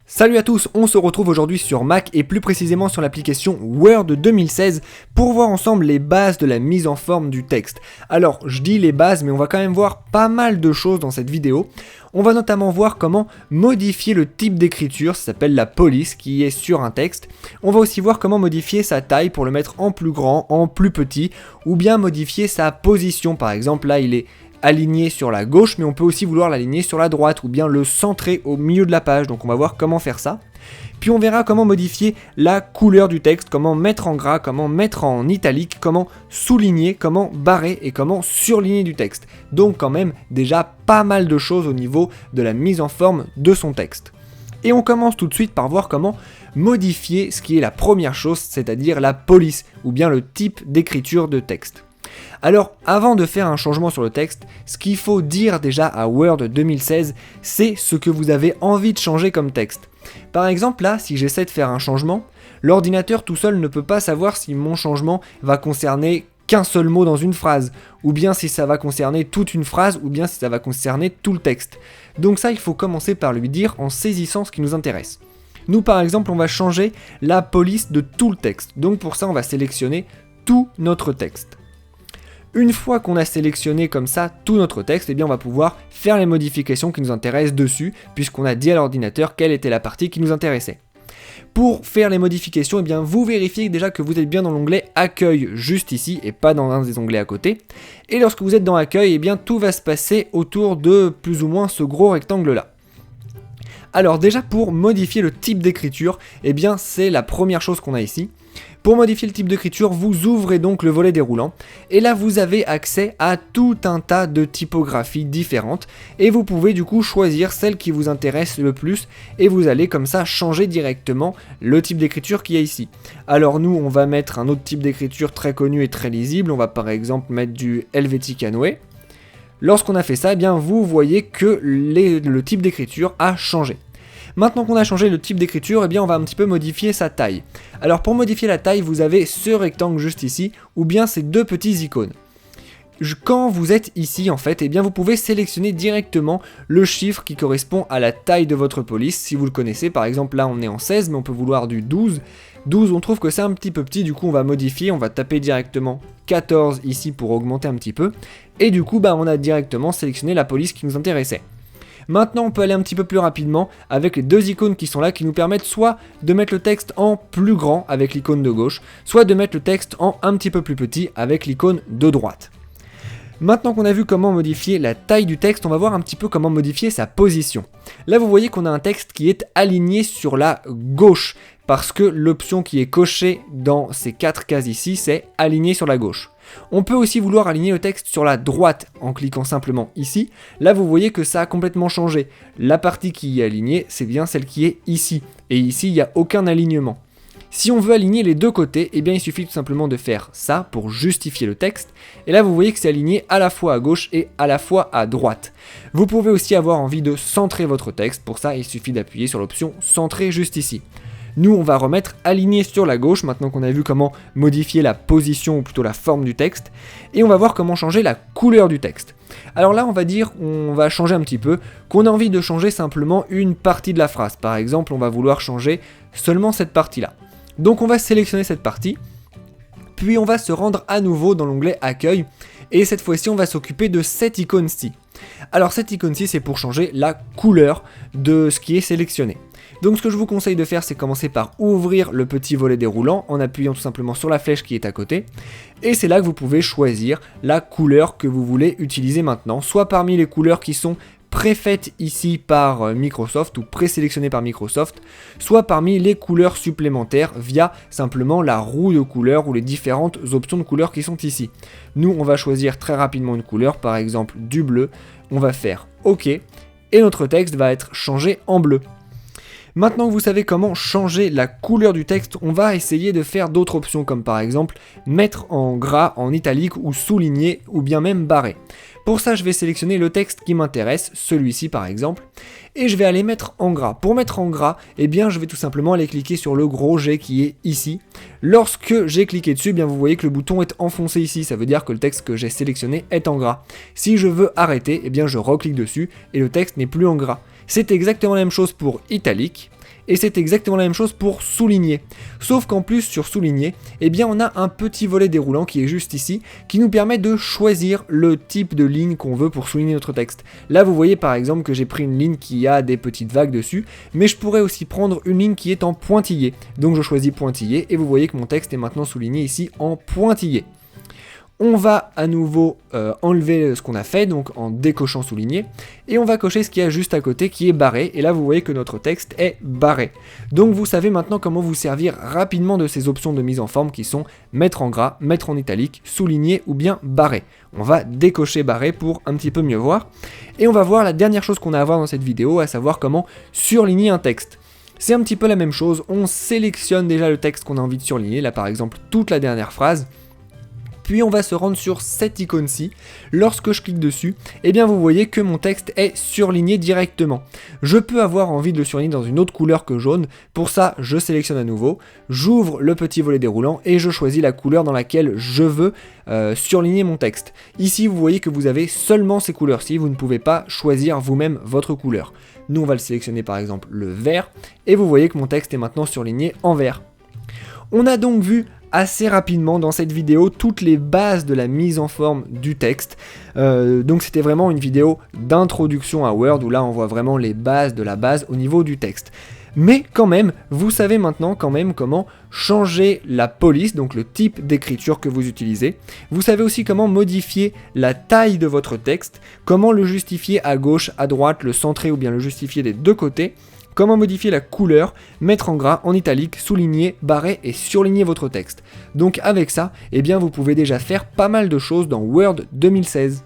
Salut à tous, on se retrouve aujourd'hui sur Mac et plus précisément sur l'application Word 2016 pour voir ensemble les bases de la mise en forme du texte. Alors je dis les bases mais on va quand même voir pas mal de choses dans cette vidéo. On va notamment voir comment modifier le type d'écriture, ça s'appelle la police qui est sur un texte. On va aussi voir comment modifier sa taille pour le mettre en plus grand, en plus petit ou bien modifier sa position. Par exemple là il est aligné sur la gauche, mais on peut aussi vouloir l'aligner sur la droite ou bien le centrer au milieu de la page, donc on va voir comment faire ça. Puis on verra comment modifier la couleur du texte, comment mettre en gras, comment mettre en italique, comment souligner, comment barrer et comment surligner du texte. Donc quand même déjà pas mal de choses au niveau de la mise en forme de son texte. Et on commence tout de suite par voir comment modifier ce qui est la première chose, c'est-à-dire la police ou bien le type d'écriture de texte. Alors, avant de faire un changement sur le texte, ce qu'il faut dire déjà à Word 2016, c'est ce que vous avez envie de changer comme texte. Par exemple, là, si j'essaie de faire un changement, l'ordinateur tout seul ne peut pas savoir si mon changement va concerner qu'un seul mot dans une phrase, ou bien si ça va concerner toute une phrase, ou bien si ça va concerner tout le texte. Donc ça, il faut commencer par lui dire en saisissant ce qui nous intéresse. Nous, par exemple, on va changer la police de tout le texte. Donc pour ça, on va sélectionner tout notre texte. Une fois qu'on a sélectionné comme ça tout notre texte, eh bien on va pouvoir faire les modifications qui nous intéressent dessus, puisqu'on a dit à l'ordinateur quelle était la partie qui nous intéressait. Pour faire les modifications, eh bien vous vérifiez déjà que vous êtes bien dans l'onglet Accueil juste ici et pas dans un des onglets à côté. Et lorsque vous êtes dans Accueil, eh bien tout va se passer autour de plus ou moins ce gros rectangle là. Alors déjà pour modifier le type d'écriture, eh bien c'est la première chose qu'on a ici. Pour modifier le type d'écriture, vous ouvrez donc le volet déroulant et là vous avez accès à tout un tas de typographies différentes et vous pouvez du coup choisir celle qui vous intéresse le plus et vous allez comme ça changer directement le type d'écriture qu'il y a ici. Alors nous on va mettre un autre type d'écriture très connu et très lisible, on va par exemple mettre du Helvetica Neue. Lorsqu'on a fait ça, eh bien vous voyez que le type d'écriture a changé. Maintenant qu'on a changé le type d'écriture, eh bien on va un petit peu modifier sa taille. Alors pour modifier la taille, vous avez ce rectangle juste ici, ou bien ces deux petits icônes. Quand vous êtes ici en fait, eh bien vous pouvez sélectionner directement le chiffre qui correspond à la taille de votre police, si vous le connaissez. Par exemple là on est en 16, mais on peut vouloir du 12. 12 on trouve que c'est un petit peu petit, du coup on va modifier, on va taper directement 14 ici pour augmenter un petit peu. Et du coup on a directement sélectionné la police qui nous intéressait. Maintenant on peut aller un petit peu plus rapidement avec les deux icônes qui sont là qui nous permettent soit de mettre le texte en plus grand avec l'icône de gauche, soit de mettre le texte en un petit peu plus petit avec l'icône de droite. Maintenant qu'on a vu comment modifier la taille du texte, on va voir un petit peu comment modifier sa position. Là vous voyez qu'on a un texte qui est aligné sur la gauche parce que l'option qui est cochée dans ces 4 cases ici c'est aligné sur la gauche. On peut aussi vouloir aligner le texte sur la droite en cliquant simplement ici. Là vous voyez que ça a complètement changé. La partie qui est alignée c'est bien celle qui est ici. Et ici il n'y a aucun alignement. Si on veut aligner les deux côtés, eh bien il suffit tout simplement de faire ça pour justifier le texte. Et là vous voyez que c'est aligné à la fois à gauche et à la fois à droite. Vous pouvez aussi avoir envie de centrer votre texte. Pour ça il suffit d'appuyer sur l'option centrer juste ici. Nous on va remettre aligné sur la gauche maintenant qu'on a vu comment modifier la position ou plutôt la forme du texte. Et on va voir comment changer la couleur du texte. Alors là on va changer un petit peu, qu'on a envie de changer simplement une partie de la phrase. Par exemple on va vouloir changer seulement cette partie là. Donc on va sélectionner cette partie, puis on va se rendre à nouveau dans l'onglet Accueil, et cette fois-ci on va s'occuper de cette icône-ci. Alors cette icône-ci c'est pour changer la couleur de ce qui est sélectionné. Donc ce que je vous conseille de faire c'est commencer par ouvrir le petit volet déroulant en appuyant tout simplement sur la flèche qui est à côté, et c'est là que vous pouvez choisir la couleur que vous voulez utiliser maintenant, soit parmi les couleurs qui sont préfaites ici par Microsoft ou présélectionnées par Microsoft, soit parmi les couleurs supplémentaires via simplement la roue de couleurs ou les différentes options de couleurs qui sont ici. Nous on va choisir très rapidement une couleur, par exemple du bleu, on va faire OK et notre texte va être changé en bleu. Maintenant que vous savez comment changer la couleur du texte, on va essayer de faire d'autres options comme par exemple mettre en gras, en italique ou souligner ou bien même barrer. Pour ça je vais sélectionner le texte qui m'intéresse, celui-ci par exemple, et je vais aller mettre en gras. Pour mettre en gras, eh bien je vais tout simplement aller cliquer sur le gros G qui est ici. Lorsque j'ai cliqué dessus, eh bien vous voyez que le bouton est enfoncé ici, ça veut dire que le texte que j'ai sélectionné est en gras. Si je veux arrêter, eh bien je reclique dessus et le texte n'est plus en gras. C'est exactement la même chose pour italique. Et c'est exactement la même chose pour souligner. Sauf qu'en plus sur souligner, eh bien on a un petit volet déroulant qui est juste ici, qui nous permet de choisir le type de ligne qu'on veut pour souligner notre texte. Là vous voyez par exemple que j'ai pris une ligne qui a des petites vagues dessus, mais je pourrais aussi prendre une ligne qui est en pointillé. Donc je choisis pointillé et vous voyez que mon texte est maintenant souligné ici en pointillé. On va à nouveau enlever ce qu'on a fait, donc en décochant souligné, et on va cocher ce qu'il y a juste à côté qui est barré, et là vous voyez que notre texte est barré. Donc vous savez maintenant comment vous servir rapidement de ces options de mise en forme qui sont mettre en gras, mettre en italique, souligner ou bien barré. On va décocher barré pour un petit peu mieux voir, et on va voir la dernière chose qu'on a à voir dans cette vidéo, à savoir comment surligner un texte. C'est un petit peu la même chose, on sélectionne déjà le texte qu'on a envie de surligner, là par exemple toute la dernière phrase, puis on va se rendre sur cette icône-ci. Lorsque je clique dessus, eh bien vous voyez que mon texte est surligné directement. Je peux avoir envie de le surligner dans une autre couleur que jaune. Pour ça, je sélectionne à nouveau, j'ouvre le petit volet déroulant et je choisis la couleur dans laquelle je veux surligner mon texte. Ici, vous voyez que vous avez seulement ces couleurs-ci, vous ne pouvez pas choisir vous-même votre couleur. Nous, on va le sélectionner par exemple le vert, et vous voyez que mon texte est maintenant surligné en vert. On a donc vu assez rapidement dans cette vidéo toutes les bases de la mise en forme du texte. Donc c'était vraiment une vidéo d'introduction à Word où là on voit vraiment les bases de la base au niveau du texte. Mais quand même, vous savez maintenant quand même comment changer la police, donc le type d'écriture que vous utilisez. Vous savez aussi comment modifier la taille de votre texte, comment le justifier à gauche, à droite, le centrer ou bien le justifier des deux côtés. Comment modifier la couleur, mettre en gras, en italique, souligner, barrer et surligner votre texte. Donc avec ça, eh bien vous pouvez déjà faire pas mal de choses dans Word 2016.